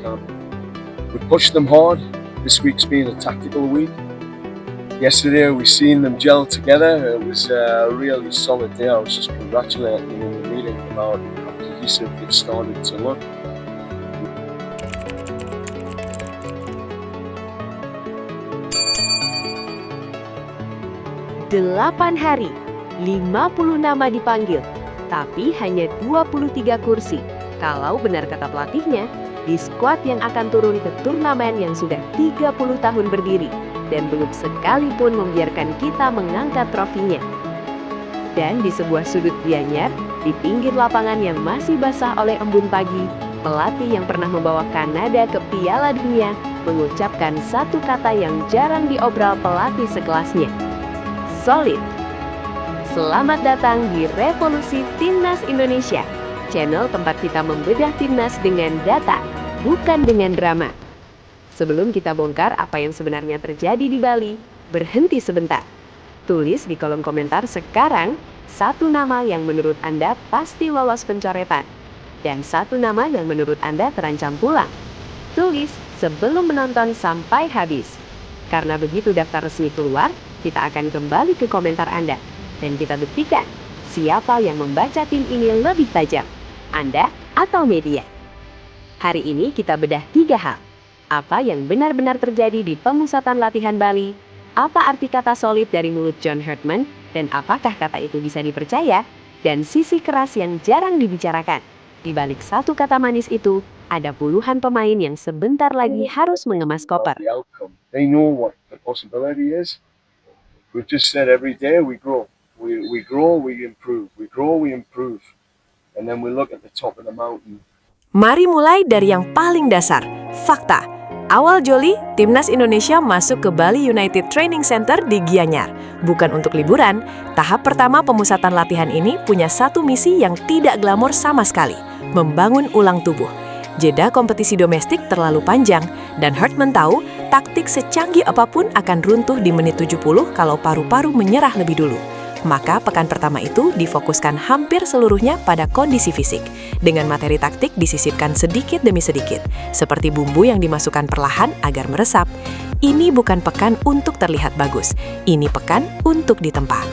We pushed them hard. This week's been a tactical week. Yesterday we seen them gel together. It was a really solid day. I was just congratulating them in the meeting about how cohesive it started to look. Delapan hari, 50 nama dipanggil, tapi hanya 23 kursi. Kalau benar kata pelatihnya, di skuad yang akan turun ke turnamen yang sudah 30 tahun berdiri dan belum sekalipun membiarkan kita mengangkat trofinya. Dan di sebuah sudut Gianyar, di pinggir lapangan yang masih basah oleh embun pagi, pelatih yang pernah membawa Kanada ke Piala Dunia mengucapkan satu kata yang jarang diobral pelatih sekelasnya. Solid. Selamat datang di Revolusi Timnas Indonesia, channel tempat kita membedah timnas dengan data, bukan dengan drama. Sebelum kita bongkar apa yang sebenarnya terjadi di Bali, berhenti sebentar. Tulis di kolom komentar sekarang satu nama yang menurut Anda pasti lolos pencoretan, dan satu nama yang menurut Anda terancam pulang. Tulis sebelum menonton sampai habis. Karena begitu daftar resmi keluar, kita akan kembali ke komentar Anda, dan kita buktikan siapa yang membaca tim ini lebih tajam, Anda atau media. Hari ini kita bedah 3 hal. Apa yang benar-benar terjadi di pemusatan latihan Bali, apa arti kata solid dari mulut John Herdman, dan apakah kata itu bisa dipercaya, dan sisi keras yang jarang dibicarakan. Di balik satu kata manis itu, ada puluhan pemain yang sebentar lagi harus mengemas koper. They know what the possibility is. We've just said every day we grow. We grow, we improve. We grow, we improve. And then we look at the top of the mountain. Mari mulai dari yang paling dasar, fakta. Awal Juli, Timnas Indonesia masuk ke Bali United Training Center di Gianyar. Bukan untuk liburan, tahap pertama pemusatan latihan ini punya satu misi yang tidak glamor sama sekali, membangun ulang tubuh. Jeda kompetisi domestik terlalu panjang, dan Herdman tahu taktik secanggih apapun akan runtuh di menit 70 kalau paru-paru menyerah lebih dulu. Maka pekan pertama itu difokuskan hampir seluruhnya pada kondisi fisik, dengan materi taktik disisipkan sedikit demi sedikit, seperti bumbu yang dimasukkan perlahan agar meresap. Ini bukan pekan untuk terlihat bagus, ini pekan untuk ditempa.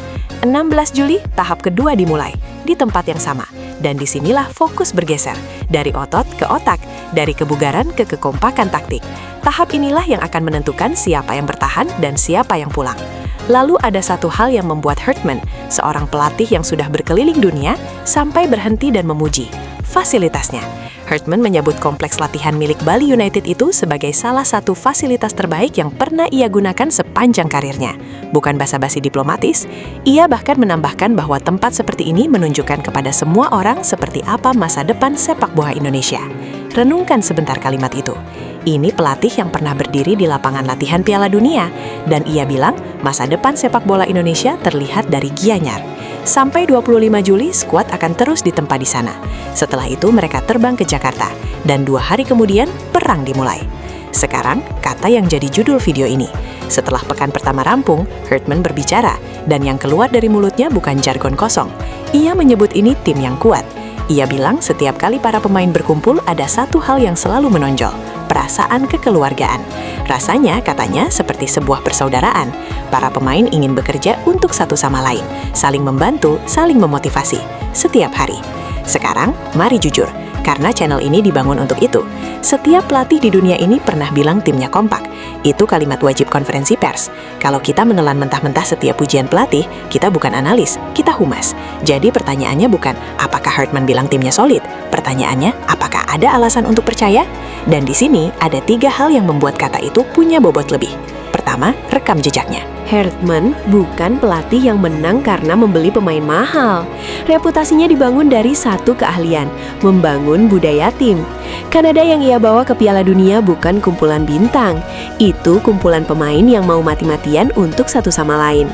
16 Juli, tahap kedua dimulai, di tempat yang sama. Dan disinilah fokus bergeser, dari otot ke otak, dari kebugaran ke kekompakan taktik. Tahap inilah yang akan menentukan siapa yang bertahan dan siapa yang pulang. Lalu ada satu hal yang membuat Herdman, seorang pelatih yang sudah berkeliling dunia, sampai berhenti dan memuji, fasilitasnya. Herdman menyebut kompleks latihan milik Bali United itu sebagai salah satu fasilitas terbaik yang pernah ia gunakan sepanjang karirnya. Bukan basa-basi diplomatis, ia bahkan menambahkan bahwa tempat seperti ini menunjukkan kepada semua orang seperti apa masa depan sepak bola Indonesia. Renungkan sebentar kalimat itu. Ini pelatih yang pernah berdiri di lapangan latihan Piala Dunia, dan ia bilang masa depan sepak bola Indonesia terlihat dari Gianyar. Sampai 25 Juli, skuad akan terus ditempa di sana. Setelah itu mereka terbang ke Jakarta, dan 2 hari kemudian perang dimulai. Sekarang, kata yang jadi judul video ini. Setelah pekan pertama rampung, Herdman berbicara, dan yang keluar dari mulutnya bukan jargon kosong. Ia menyebut ini tim yang kuat. Ia bilang setiap kali para pemain berkumpul ada satu hal yang selalu menonjol, perasaan kekeluargaan. Rasanya, katanya, seperti sebuah persaudaraan. Para pemain ingin bekerja untuk satu sama lain, saling membantu, saling memotivasi, setiap hari. Sekarang, mari jujur, karena channel ini dibangun untuk itu. Setiap pelatih di dunia ini pernah bilang timnya kompak. Itu kalimat wajib konferensi pers. Kalau kita menelan mentah-mentah setiap pujian pelatih, kita bukan analis, kita humas. Jadi pertanyaannya bukan, apakah Herdman bilang timnya solid? Pertanyaannya, apakah ada alasan untuk percaya? Dan di sini ada 3 hal yang membuat kata itu punya bobot lebih. Pertama, rekam jejaknya. Herdman bukan pelatih yang menang karena membeli pemain mahal. Reputasinya dibangun dari satu keahlian, membangun budaya tim. Kanada yang ia bawa ke Piala Dunia bukan kumpulan bintang. Itu kumpulan pemain yang mau mati-matian untuk satu sama lain.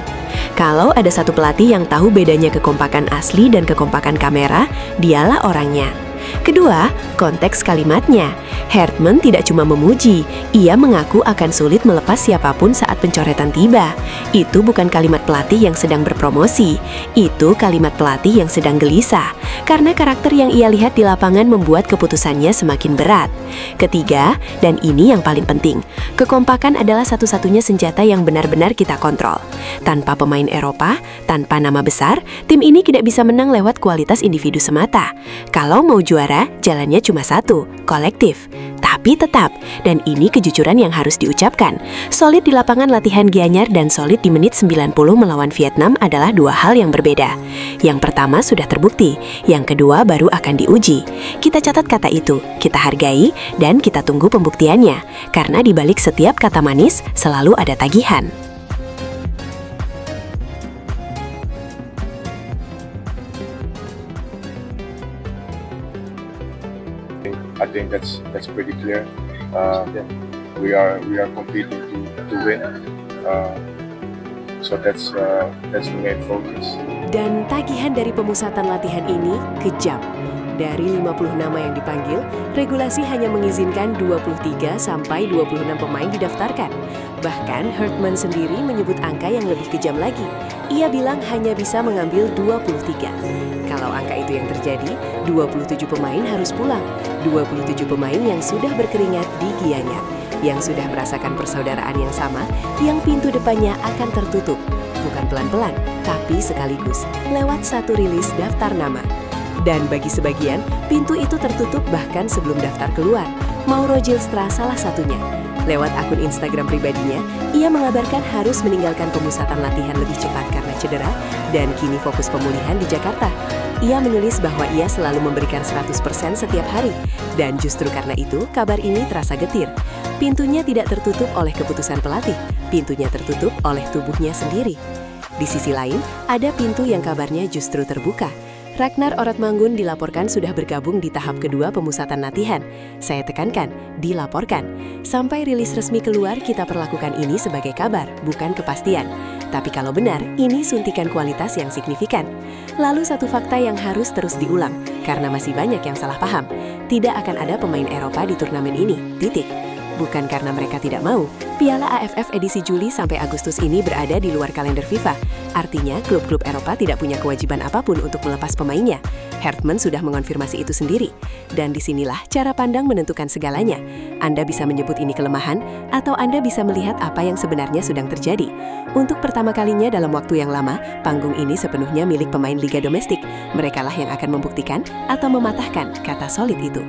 Kalau ada satu pelatih yang tahu bedanya kekompakan asli dan kekompakan kamera, dialah orangnya. Kedua, konteks kalimatnya. Hartman tidak cuma memuji, ia mengaku akan sulit melepas siapapun saat pencoretan tiba. Itu bukan kalimat pelatih yang sedang berpromosi, itu kalimat pelatih yang sedang gelisah, karena karakter yang ia lihat di lapangan membuat keputusannya semakin berat. Ketiga, dan ini yang paling penting, kekompakan adalah satu-satunya senjata yang benar-benar kita kontrol. Tanpa pemain Eropa, tanpa nama besar, tim ini tidak bisa menang lewat kualitas individu semata. Kalau mau juara, jalannya cuma satu, kolektif. Tapi tetap, dan ini kejujuran yang harus diucapkan, solid di lapangan latihan Gianyar dan solid di menit 90 melawan Vietnam adalah dua hal yang berbeda. Yang pertama sudah terbukti, yang kedua baru akan diuji. Kita catat kata itu, kita hargai, dan kita tunggu pembuktiannya. Karena di balik setiap kata manis, selalu ada tagihan. I think that's pretty clear. We are competing to win. So that's the main focus. Dan tagihan dari pemusatan latihan ini kejam. Dari 50 nama yang dipanggil, regulasi hanya mengizinkan 23 sampai 26 pemain didaftarkan. Bahkan Hartman sendiri menyebut angka yang lebih kejam lagi. Ia bilang hanya bisa mengambil 23. Kalau angka itu yang terjadi, 27 pemain harus pulang. 27 pemain yang sudah berkeringat di Gianyar, yang sudah merasakan persaudaraan yang sama, yang pintu depannya akan tertutup. Bukan pelan-pelan, tapi sekaligus, lewat satu rilis daftar nama. Dan bagi sebagian, pintu itu tertutup bahkan sebelum daftar keluar. Mauro Gilstra salah satunya. Lewat akun Instagram pribadinya, ia mengabarkan harus meninggalkan pemusatan latihan lebih cepat karena cedera dan kini fokus pemulihan di Jakarta. Ia menulis bahwa ia selalu memberikan 100% setiap hari dan justru karena itu kabar ini terasa getir. Pintunya tidak tertutup oleh keputusan pelatih, pintunya tertutup oleh tubuhnya sendiri. Di sisi lain, ada pintu yang kabarnya justru terbuka. Ragnar Oratmangun dilaporkan sudah bergabung di tahap kedua pemusatan latihan. Saya tekankan, dilaporkan. Sampai rilis resmi keluar, kita perlakukan ini sebagai kabar, bukan kepastian. Tapi kalau benar, ini suntikan kualitas yang signifikan. Lalu satu fakta yang harus terus diulang, karena masih banyak yang salah paham. Tidak akan ada pemain Eropa di turnamen ini, titik. Bukan karena mereka tidak mau, Piala AFF edisi Juli sampai Agustus ini berada di luar kalender FIFA. Artinya, klub-klub Eropa tidak punya kewajiban apapun untuk melepas pemainnya. Hartman sudah mengonfirmasi itu sendiri. Dan disinilah cara pandang menentukan segalanya. Anda bisa menyebut ini kelemahan, atau Anda bisa melihat apa yang sebenarnya sedang terjadi. Untuk pertama kalinya dalam waktu yang lama, panggung ini sepenuhnya milik pemain Liga Domestik. Merekalah yang akan membuktikan atau mematahkan kata solid itu.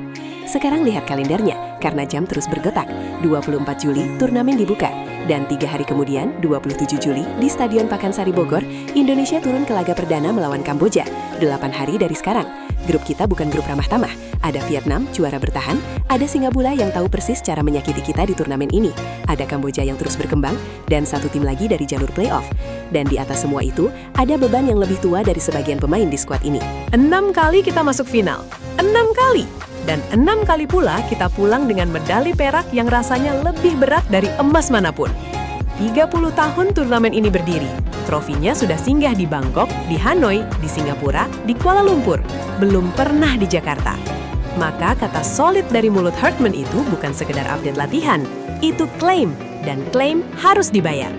Sekarang lihat kalendernya, karena jam terus bergetak. 24 Juli, turnamen dibuka. Dan 3 hari kemudian, 27 Juli, di Stadion Pakansari Bogor, Indonesia turun ke laga perdana melawan Kamboja. 8 hari dari sekarang. Grup kita bukan grup ramah tamah. Ada Vietnam, juara bertahan. Ada Singapura yang tahu persis cara menyakiti kita di turnamen ini. Ada Kamboja yang terus berkembang. Dan satu tim lagi dari jalur playoff. Dan di atas semua itu, ada beban yang lebih tua dari sebagian pemain di skuad ini. 6 kali kita masuk final. 6 kali. Dan 6 kali pula kita pulang dengan medali perak yang rasanya lebih berat dari emas manapun. 30 tahun turnamen ini berdiri. Trofinya sudah singgah di Bangkok, di Hanoi, di Singapura, di Kuala Lumpur. Belum pernah di Jakarta. Maka kata solid dari mulut Hartman itu bukan sekedar update latihan. Itu klaim, dan klaim harus dibayar.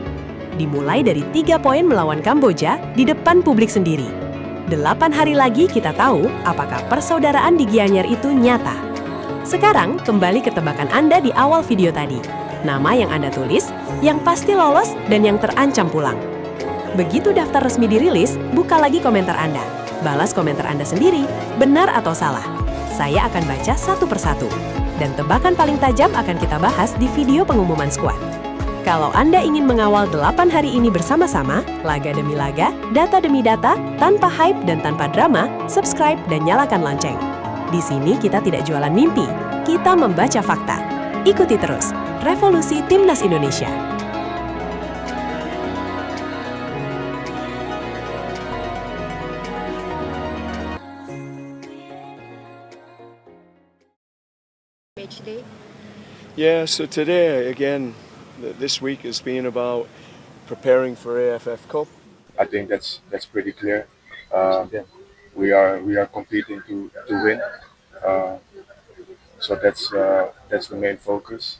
Dimulai dari 3 poin melawan Kamboja di depan publik sendiri. 8 hari lagi kita tahu apakah persaudaraan di Gianyar itu nyata. Sekarang kembali ke tebakan Anda di awal video tadi. Nama yang Anda tulis, yang pasti lolos dan yang terancam pulang. Begitu daftar resmi dirilis, buka lagi komentar Anda. Balas komentar Anda sendiri, benar atau salah. Saya akan baca satu persatu. Dan tebakan paling tajam akan kita bahas di video pengumuman skuad. Kalau Anda ingin mengawal 8 hari ini bersama-sama, laga demi laga, data demi data, tanpa hype dan tanpa drama, subscribe dan nyalakan lonceng. Di sini kita tidak jualan mimpi, kita membaca fakta. Ikuti terus, Revolusi Timnas Indonesia. Yeah, so today again, this week has been about preparing for AFF Cup. I think that's pretty clear. We are competing to win. So that's the main focus.